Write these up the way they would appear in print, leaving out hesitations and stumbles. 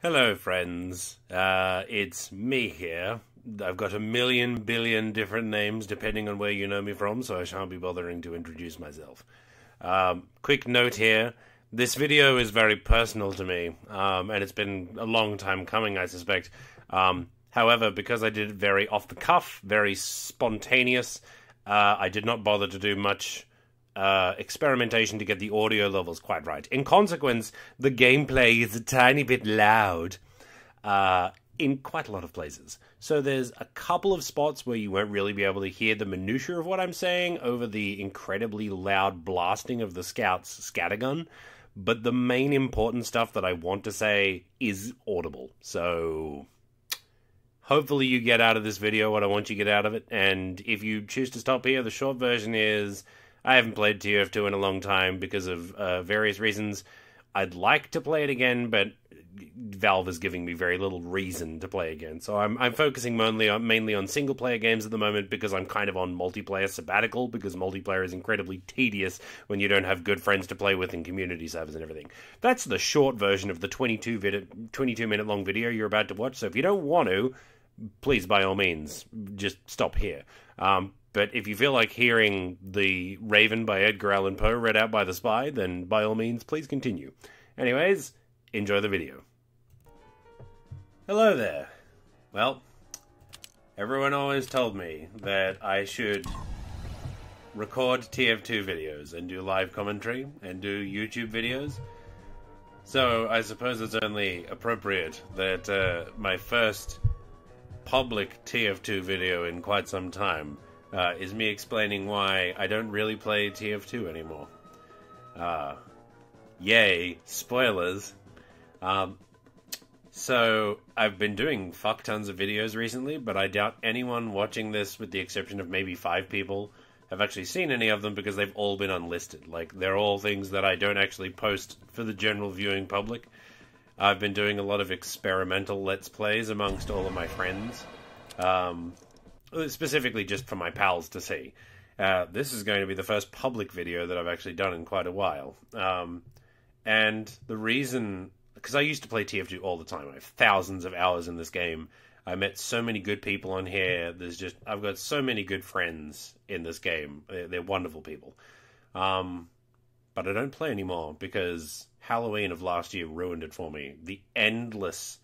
Hello, friends. It's me here. I've got a million billion different names depending on where you know me from, so I shan't be bothering to introduce myself. Quick note here. This video is very personal to me, and it's been a long time coming, I suspect. However, because I did it very off the cuff, very spontaneous, I did not bother to do much experimentation to get the audio levels quite right. In consequence, the gameplay is a tiny bit loud in quite a lot of places. So there's a couple of spots where you won't really be able to hear the minutiae of what I'm saying over the incredibly loud blasting of the Scout's scattergun, but the main important stuff that I want to say is audible. So hopefully you get out of this video what I want you to get out of it, and if you choose to stop here, the short version is I haven't played TF2 in a long time because of various reasons. I'd like to play it again, but Valve is giving me very little reason to play again. So I'm focusing mainly on single-player games at the moment because I'm kind of on multiplayer sabbatical, because multiplayer is incredibly tedious when you don't have good friends to play with in community servers and everything. That's the short version of the 22-minute long video you're about to watch, so if you don't want to, please, by all means, just stop here. But if you feel like hearing The Raven by Edgar Allan Poe read out by the spy, then by all means, please continue. Anyways, enjoy the video. Hello there. Well, everyone always told me that I should record TF2 videos and do live commentary and do YouTube videos. So I suppose it's only appropriate that my first public TF2 video in quite some time is me explaining why I don't really play TF2 anymore. Yay, spoilers. So, I've been doing fuck tons of videos recently, but I doubt anyone watching this, with the exception of maybe 5 people, have actually seen any of them because they've all been unlisted. Like, they're all things that I don't actually post for the general viewing public. I've been doing a lot of experimental Let's Plays amongst all of my friends. Specifically just for my pals to see. This is going to be the first public video that I've actually done in quite a while. And the reason... because I used to play TF2 all the time. I have thousands of hours in this game. I met so many good people on here. I've got so many good friends in this game. They're wonderful people. But I don't play anymore because Halloween of last year ruined it for me. The endless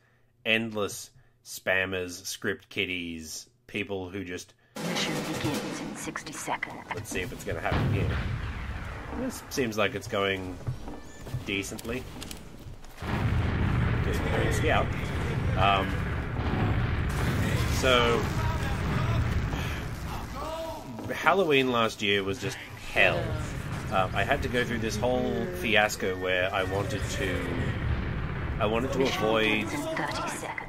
spammers, script kiddies, people who just... Mission begins in 60 seconds. Let's see if it's going to happen here. This seems like it's going decently. Just very scout. So Halloween last year was just hell. I had to go through this whole fiasco where I wanted to avoid... 30 seconds.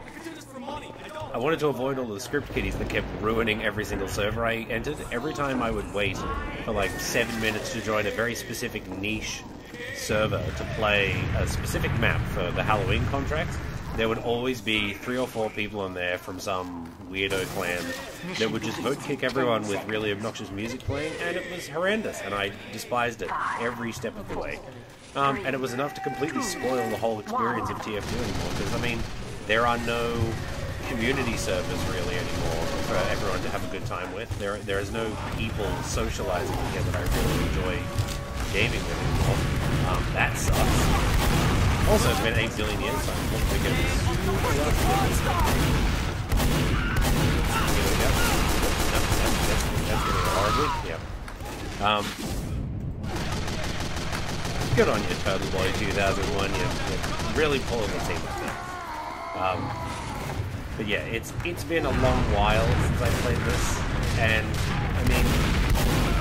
I wanted to avoid all the script kiddies that kept ruining every single server I entered. Every time I would wait for like 7 minutes to join a very specific niche server to play a specific map for the Halloween contract, there would always be 3 or 4 people on there from some weirdo clan that would just vote kick everyone with really obnoxious music playing, and it was horrendous, and I despised it every step of the way. And it was enough to completely spoil the whole experience of TF2 anymore, because, I mean, there are no community servers really anymore for everyone to have a good time with. There is no people socializing here that I really enjoy gaming with anymore. That sucks. Also, it's been 8 billion years, so I'm looking to get this. Here we go. That's getting horribly. Yeah. Good on you, Turtle Boy 2001. You're really pulling the team up there. But yeah, it's been a long while since I played this, and I mean,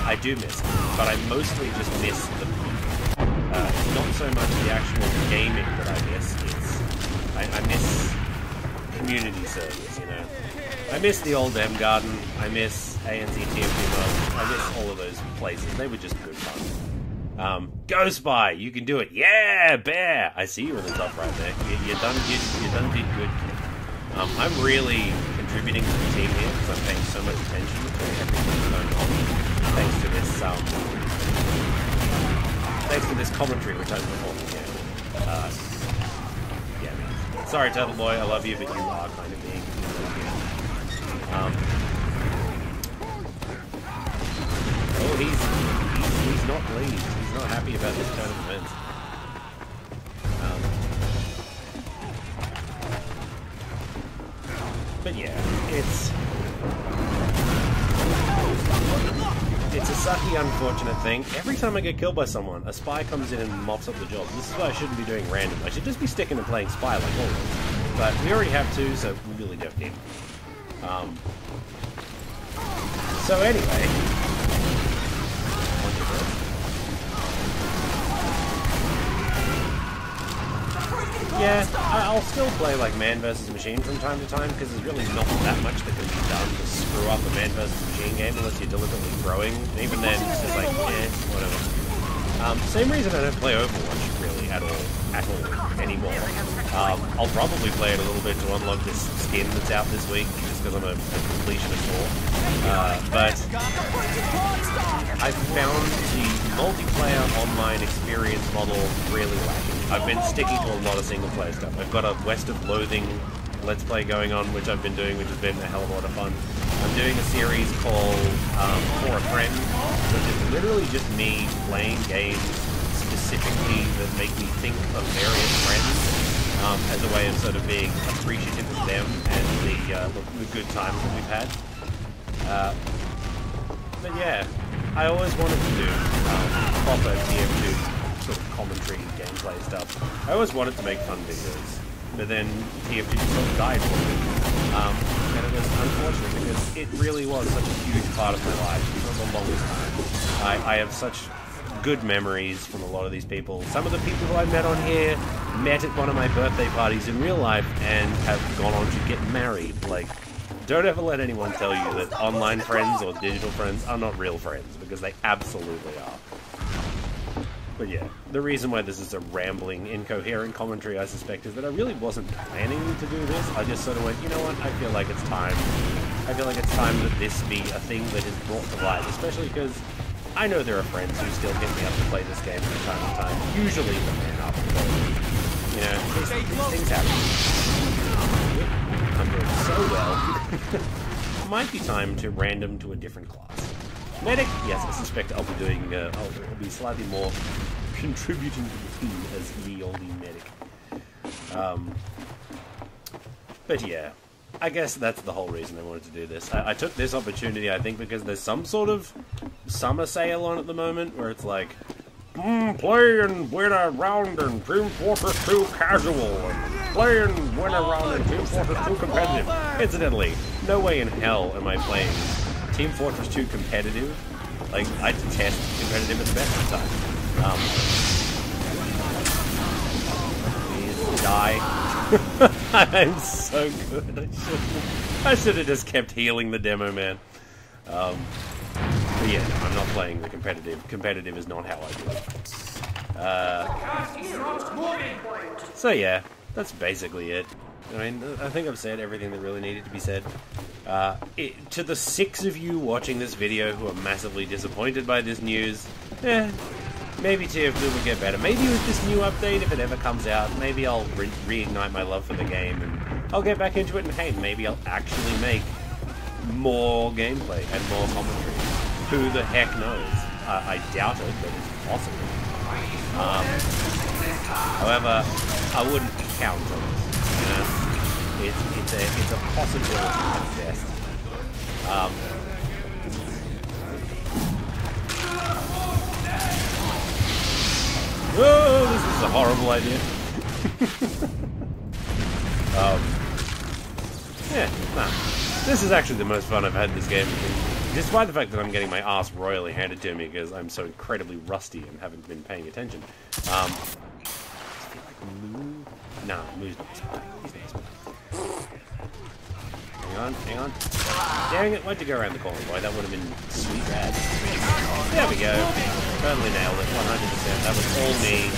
I do miss it, but I mostly just miss the people. It's not so much the actual gaming that I miss, I miss community servers, you know. I miss the old M Garden, I miss ANZ TFT Mode, I miss all of those places. They were just good fun. Go Spy, you can do it. Yeah, Bear! I see you in the top right there. You done did good, kid. I'm really contributing to the team here because I'm paying so much attention to everything that's going on. Thanks to this commentary which I'm performing here. Yeah, man, Sorry, Turtle Boy, I love you, but you are kind of being... Oh, he's not pleased. He's not happy about this turn of events. But yeah, it's a sucky, unfortunate thing. Every time I get killed by someone, a spy comes in and mops up the job. This is why I shouldn't be doing random. I should just be sticking and playing spy like always. But we already have two, so we really don't need them. So anyway... Yeah, I'll still play like man versus machine from time to time because there's really not that much that can be done to screw up a man versus machine game unless you're deliberately throwing. Even then, it's just like, whatever. Same reason I don't play Overwatch really at all anymore. I'll probably play it a little bit to unlock this skin that's out this week just because I'm a completionist whore. But I've found the multiplayer online experience model really lacking. I've been sticking to a lot of single-player stuff. I've got a West of Loathing Let's Play going on, which I've been doing, which has been a hell of a lot of fun. I'm doing a series called For a Friend, which is literally just me playing games specifically that make me think of various friends as a way of sort of being appreciative of them and the good times that we've had. But yeah, I always wanted to do proper TF2 sort of commentary gameplay stuff. I always wanted to make fun videos, but then TF2 sort of died for me. And it was unfortunate because it really was such a huge part of my life for the longest time. I have such good memories from a lot of these people. Some of the people who I met on here met at one of my birthday parties in real life and have gone on to get married. Like, don't ever let anyone tell you that online friends or digital friends are not real friends, because they absolutely are. But yeah, the reason why this is a rambling, incoherent commentary, I suspect, is that I really wasn't planning to do this. I just sort of went, you know what, I feel like it's time. I feel like it's time that this be a thing that is brought to light, especially because I know there are friends who still hit me up to play this game from time to time. Usually the man up. You know, these things happen. I'm doing so well. Might be time to random to a different class. Medic? Yes, I suspect I'll be doing, I'll be slightly more contributing to the team as the oldie medic. But yeah, I guess that's the whole reason I wanted to do this. I took this opportunity, I think, because there's some sort of summer sale on at the moment, where it's like, play and win a round in Team Fortress 2 Casual, and play and win a round in Team Fortress 2 Competitive. Incidentally, no way in hell am I playing Team Fortress 2 competitive. Like, I detest competitive at the best of times. Please die. I'm so good. I should have just kept healing the demo, man. But yeah, no, I'm not playing the competitive. Competitive is not how I do it. So yeah, that's basically it. I mean, I think I've said everything that really needed to be said. To the 6 of you watching this video who are massively disappointed by this news, maybe TF2 will get better. Maybe with this new update, if it ever comes out, maybe I'll reignite my love for the game and I'll get back into it, and hey, maybe I'll actually make more gameplay and more commentary. Who the heck knows? I doubt it, but it's possible. However, I wouldn't count on it. You know? It's a possibility at best. Oh, this is a horrible idea. Yeah, nah. This is actually the most fun I've had this game, despite the fact that I'm getting my ass royally handed to me because I'm so incredibly rusty and haven't been paying attention. I feel like Moo... Nah, Moo's not spy. He's not spy. Hang on. Dang it, why'd you go around the corner, boy? That would have been sweet rad. There we go. Totally nailed it, 100%. That was all me.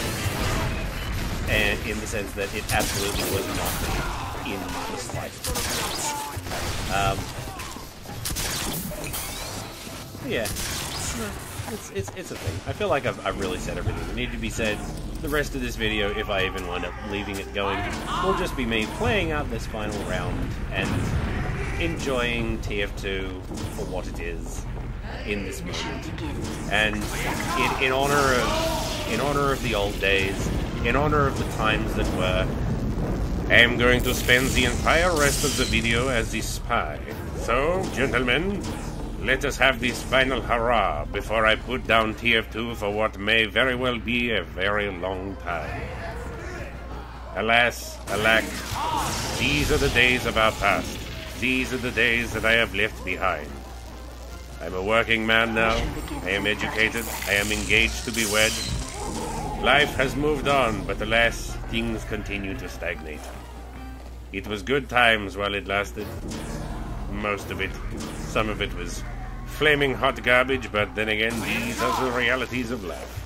And in the sense that it absolutely was not me in the slightest. Yeah. It's a thing. I feel like I've really said everything that needed to be said. the rest of this video, if I even wind up leaving it going, will just be me playing out this final round and enjoying TF2 for what it is in this moment. And in honor of the old days, in honor of the times that were, I am going to spend the entire rest of the video as the spy. So, gentlemen, let us have this final hurrah before I put down TF2 for what may very well be a very long time. Alas, alack, these are the days of our past. These are the days that I have left behind. I'm a working man now. I am educated. I am engaged to be wed. Life has moved on, but alas, things continue to stagnate. It was good times while it lasted. Most of it. Some of it was flaming hot garbage, but then again, these are the realities of life.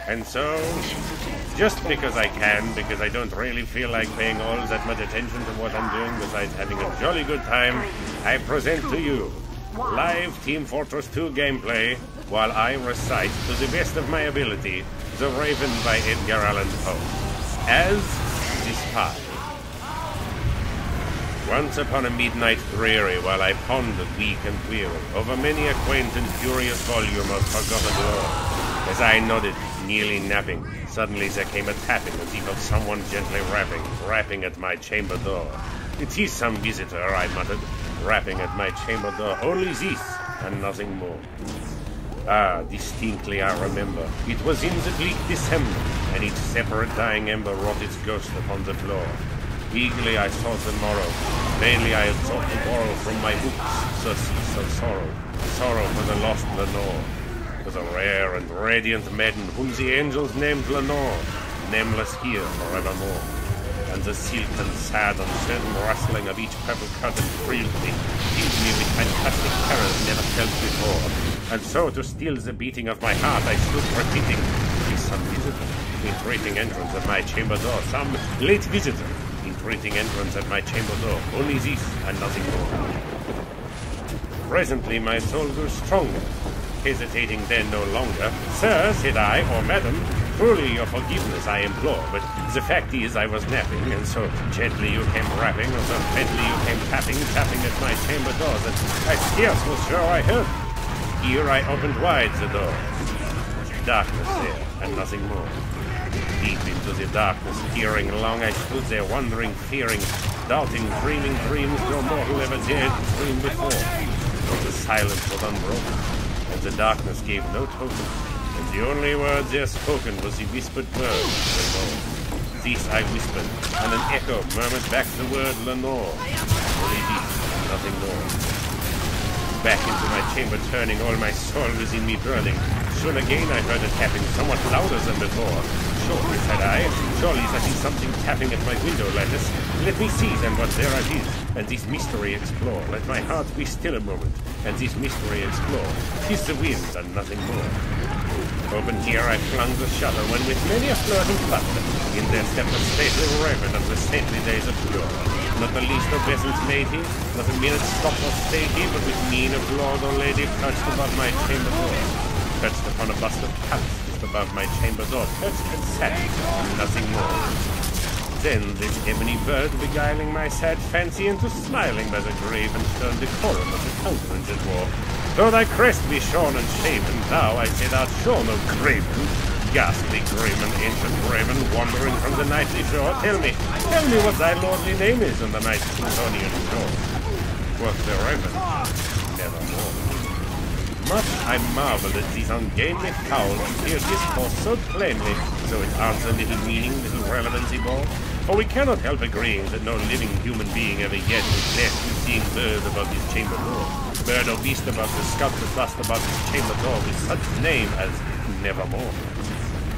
And so, just because I can, because I don't really feel like paying all that much attention to what I'm doing besides having a jolly good time, I present to you live Team Fortress 2 gameplay while I recite to the best of my ability The Raven by Edgar Allan Poe as the spy. Once upon a midnight dreary, while I pondered weak and weary over many a quaint and curious volume of forgotten lore, as I nodded, nearly napping, suddenly there came a tapping as if of someone gently rapping at my chamber door. "It is some visitor," I muttered, rapping at my chamber door. "Only this, and nothing more." Ah, distinctly I remember. It was in the bleak December, and each separate dying ember wrought its ghost upon the floor. Eagerly I sought the morrow. Vainly I had sought to borrow from my books surcease of sorrow for the lost Lenore, for the rare and radiant maiden whom the angels named Lenore, nameless here forevermore. And the silk and sad uncertain rustling of each purple curtain thrilled me, filled me with fantastic terrors never felt before. And so, to still the beating of my heart, I stood repeating, "Is some visitor entreating entrance at my chamber door? Some late visitor entreating entrance at my chamber door. Only this, and nothing more." Presently my soul grew stronger, hesitating then no longer. "Sir," said I, "or madam, truly your forgiveness I implore, but the fact is I was napping, and so gently you came rapping, or so gently you came tapping at my chamber door that I scarce was sure I heard. Here I opened wide the door. Darkness there, and nothing more. Deep into the darkness, peering long, I stood there wondering, fearing, doubting, dreaming dreams no mortal ever dared to dream before. But the silence was unbroken, and the darkness gave no token, and the only word there spoken was the whispered word, Lenore. This I whispered, and an echo murmured back the word Lenore. Only this, nothing more. Back into my chamber turning, all my soul within me burning. Soon again I heard a tapping, somewhat louder than before. "Surely," said I, "surely that is something tapping at my window lattice. Let me see then what there it is, and this mystery explore. Let my heart be still a moment, and this mystery explore. 'Tis the wind, and nothing more." Open here I flung the shutter, when with many a flirt and flutter, in there stepped a stately raven of the saintly days of yore. Not the least obeisance made he, not a minute stop or stayed he, but with mien of lord or lady perched above my chamber door. Perched upon a bust of Pallas just above my chamber door, perched and sat, nothing more. Then this ebony bird beguiling my sad fancy into smiling by the grave and stern decorum of the countenance it wore. "Though thy crest be shorn and shaven, thou, I say, thou'rt sure no craven, ghastly grim and ancient raven, wandering from the nightly shore. Tell me what thy lordly name is on the night's Plutonian shore." Quoth the raven, "Nevermore." Much I marveled at these ungainly fowls to hear discourse so plainly, so its answer little meaning, little relevancy bore. For we cannot help agreeing that no living human being ever yet was blessed with seeing bird above his chamber door, bird or beast above the sculpted bust above his chamber door with such name as Nevermore.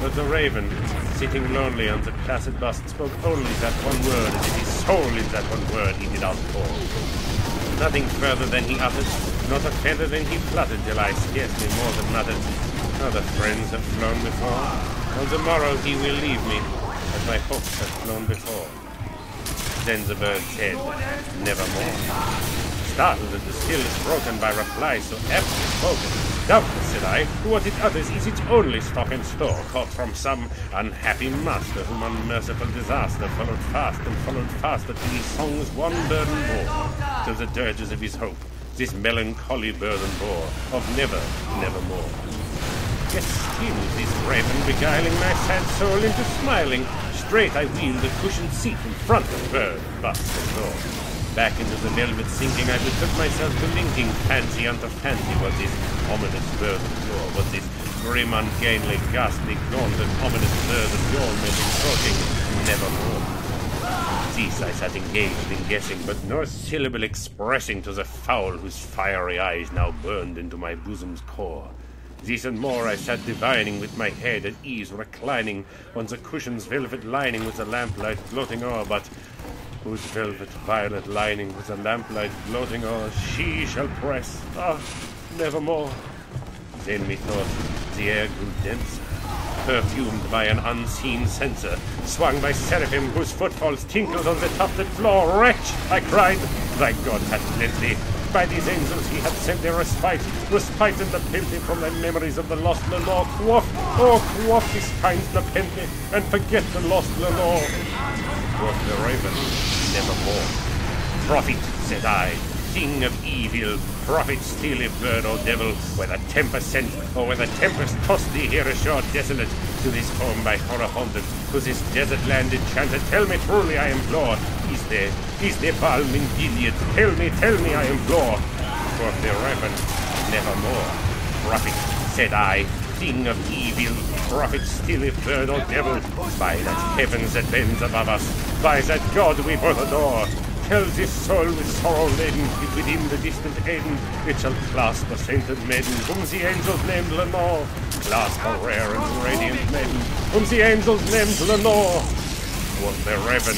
But the raven, sitting lonely on the placid bust, spoke only that one word, and it is solely that one word he did outpour. Nothing further than he uttered, not a feather than he fluttered, till I scarcely more than muttered, "Other friends have flown before, on the morrow he will leave me, as my hopes have flown before." Then the bird said, "Nevermore." Startled at the stillness broken by reply so aptly spoken, Doubtless, said I, what it utters is its only stock and store, caught from some unhappy master whom unmerciful disaster followed faster till his songs one burden bore, till the dirges of his hope this melancholy burden bore, of never, nevermore. Yet still this raven beguiling my sad soul into smiling, straight I wheeled a cushioned seat in front of bird, bust and door. Back into the velvet sinking, I betook myself to linking fancy unto fancy was this ominous burden door, was this grim, ungainly, ghastly, gauntlet, ominous burden door, making talking nevermore. This I sat engaged in guessing, but no syllable expressing to the fowl whose fiery eyes now burned into my bosom's core. This and more I sat divining, with my head at ease reclining on the cushion's velvet lining, with the lamplight gloating o'er, but whose velvet violet lining with the lamplight gloating o'er she shall press, nevermore. Then methought the air grew denser, perfumed by an unseen censer, swung by seraphim whose footfalls tinkled on the tufted floor. Wretch, I cried, thy God hath lent thee. By these angels he hath sent thee respite and nepenthe from thy memories of the lost Lenore. Quaff this kind nepenthe, and forget the lost Lenore. Quoth the raven, nevermore. Prophet, said I, thing of evil, prophet, steely bird or devil, whether tempest sent or whether tempest tossed thee here ashore desolate, to this home by horror haunted, to this desert land enchanted, tell me truly, I implore, is there balm in Gilead? Tell me, I implore. Quoth the raven, nevermore. Prophet, said I, thing of evil, prophet, steely bird or devil, by that heavens that bends above us, by that God we both adore, tell this soul with sorrow laden, if within the distant Eden it shall clasp a sainted maiden, whom the angels named Lenore, clasp a rare and radiant maiden, whom the angels named Lenore. Quoth the raven,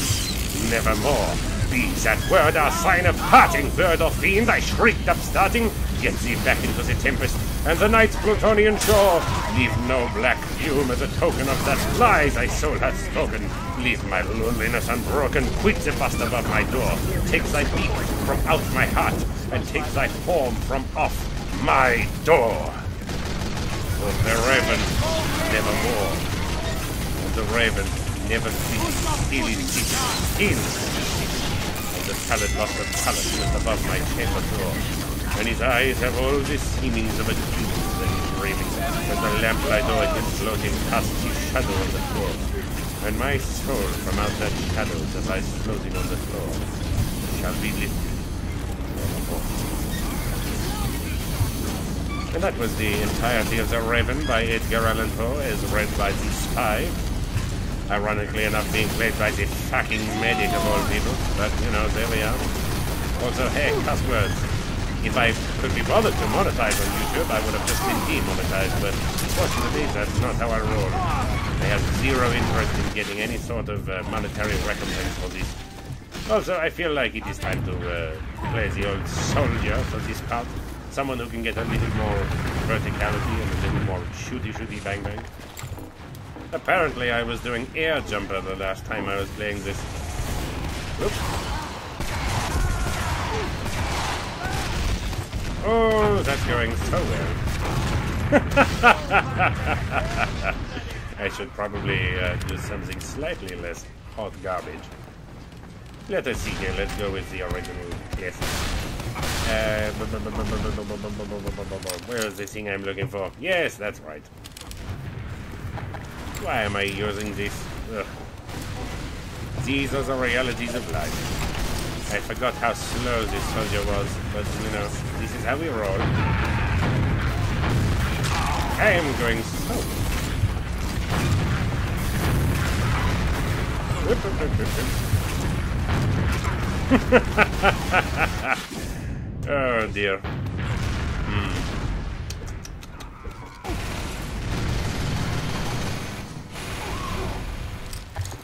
nevermore. Be that word our sign of parting, bird or fiend, I shrieked upstarting, get thee back into the tempest, and the night's Plutonian shore. Leave no black fume as a token of that lie thy soul hath spoken. Leave my loneliness unbroken, quit the bust above my door. Take thy beak from out my heart, and take thy form from off my door. Quoth the raven, nevermore. And the raven never sleeps, steely sleeps, the pallid lost of colour just above my chamber door, and his eyes have all the seemings of a dream that is dreaming, as the lamplight o'er his floating casts his shadow on the floor, and my soul from out that shadow that lies floating on the floor shall be lifted nevermore. And that was the entirety of The Raven by Edgar Allan Poe, as read by the Spy. Ironically enough, being played by the fucking medic of all people. But, you know, there we are. Also, hey, cuss words. If I could be bothered to monetize on YouTube, I would have just been demonetized, but fortunately, that's not how I roll. I have zero interest in getting any sort of monetary recompense for this. Also, I feel like it is time to play the old soldier for this part. Someone who can get a little more verticality and a little more shooty bang bang. Apparently I was doing air jumper the last time I was playing this. Oops. Oh, that's going so well. I should probably do something slightly less hot garbage. Let us see here, let's go with the original. Yes. Where is the thing I'm looking for? Yes, that's right. Why am I using this? Ugh. These are the realities of life. I forgot how slow this soldier was, but you know, this is how we roll. I am going so. Oh dear.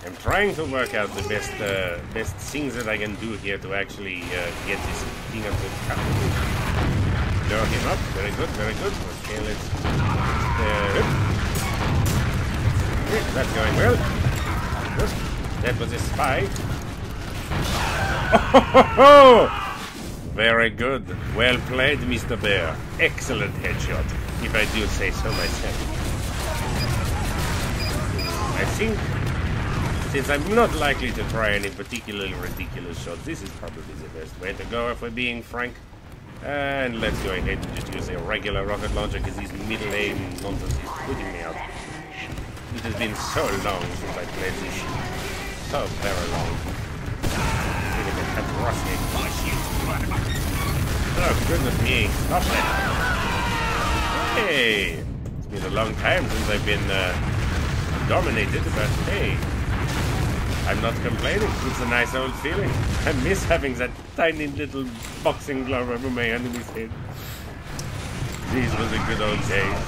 I'm trying to work out the best things that I can do here to actually get this thing up to the cap. Lure him up. Very good, very good. Okay, let's... that's going well. Good. That was a spy. Oh, very good. Well played, Mr. Bear. Excellent headshot. if I do say so myself. I think, since I'm not likely to try any particularly ridiculous shots, this is probably the best way to go if we're being frank. And let's go ahead and just use a regular rocket launcher, because these middle aim nonsense is putting me out. It has been so long since I played this. So very long. Feeling a bit rusty. Oh, goodness me. Stop that. Hey! It's been a long time since I've been dominated, but hey. I'm not complaining. It's a nice old feeling. I miss having that tiny little boxing glove over my enemy's head. These were the good old days.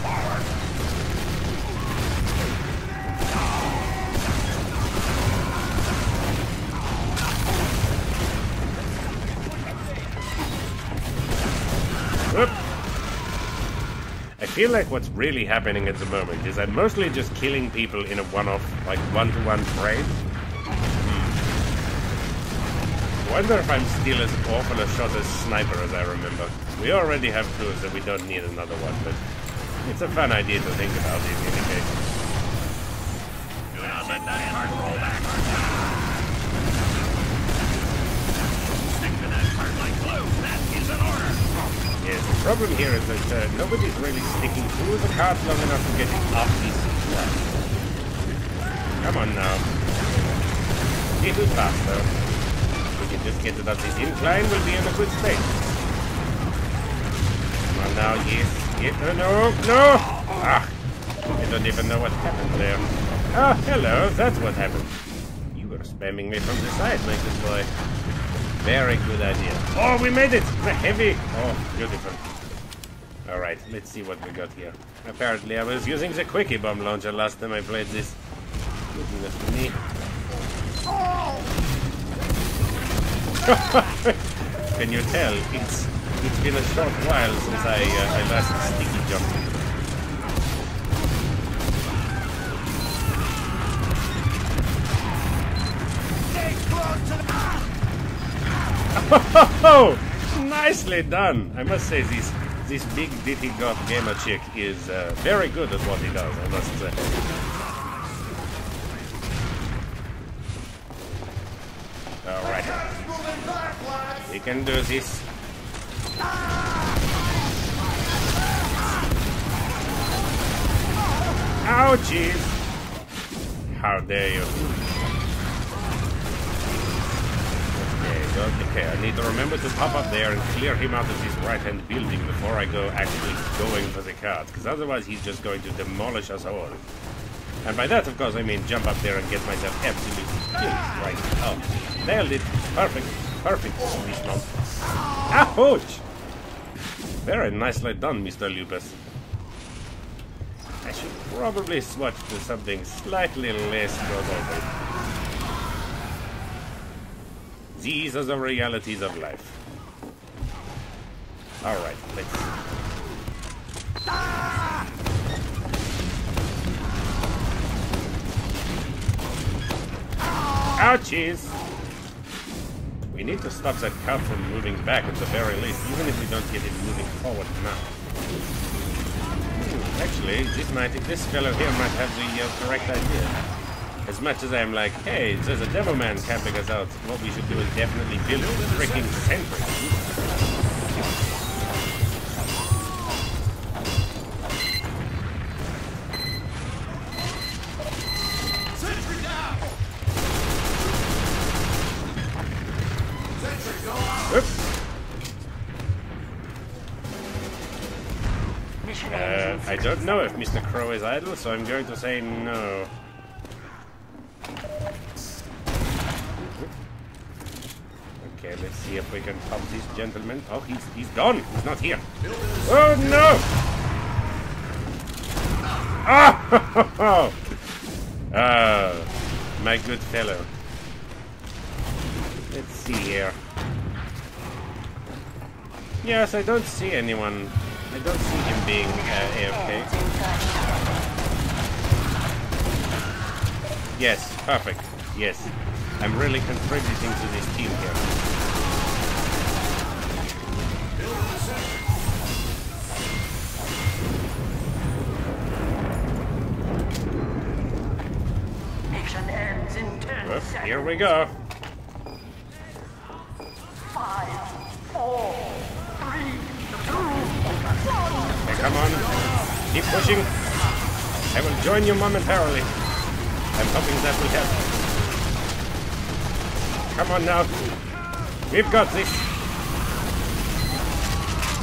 Whoop. I feel like what's really happening at the moment is I'm mostly just killing people in a one-off, like one-to-one trade. I wonder if I'm still as awful a shot as sniper as I remember. We already have tools that we don't need another one, but it's a fun idea to think about in any case. Do not let that card roll back. Stick to that card like glue. That is an order. Yes, the problem here is that nobody's really sticking to the cards long enough to get off these shots. Come on now. Be too fast though. We can just get it up this incline, we'll be in a good state. Come on now, yes. No! Ah! I don't even know what happened there. Ah, hello, that's what happened. You were spamming me from the side, my good boy. Very good idea. Oh, we made it! The heavy! Oh, beautiful. Alright, let's see what we got here. Apparently I was using the quickie bomb launcher last time I played this. Goodness me. Can you tell? It's been a short while since I last sticky jumped. Oh, nicely done! I must say this big ditty goth gamer chick is very good at what he does, I must say. Alright. We can do this. Ouchies! How dare you? Okay, I need to remember to pop up there and clear him out of this right-hand building before I go actually going for the cards, because otherwise he's just going to demolish us all. And by that, of course, I mean jump up there and get myself absolutely killed. Right. Oh, nailed it. Perfect. Perfect. Ouch! Very nicely done, Mr. Lupus. I should probably switch to something slightly less troublesome. These are the realities of life. Alright, let's see. Ouchies! We need to stop that cub from moving back at the very least, even if we don't get it moving forward now. Actually, this fellow here might have the correct idea. As much as I'm like, hey, there's a devil man camping us out, what we should do is definitely build a freaking sentry. Sentry down. Sentry go out. Oops. I don't know if Mr. Crow is idle, so I'm going to say no. Okay, let's see if we can pop this gentleman. Oh, he's gone. He's not here. Oh no! Oh, my good fellow. Let's see here. Yes, I don't see anyone. I don't see him being AFK. Yes, perfect. Yes. I'm really contributing to this team here. Well, here we go. 5, 4, 3, 2, 1. Okay, come on. Keep pushing. I will join you momentarily. I'm hoping that will help. Come on now. We've got this.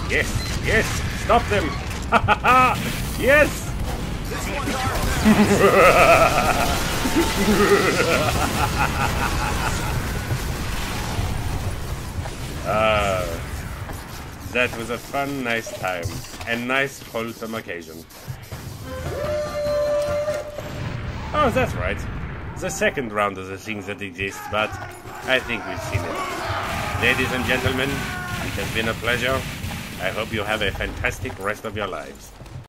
Yes, yes. Stop them. Ha ha ha. Yes. That was a fun, nice time. And nice, wholesome occasion. Oh, that's right. The second round of the things that exist, but I think we've seen it. Ladies and gentlemen, it has been a pleasure. I hope you have a fantastic rest of your lives.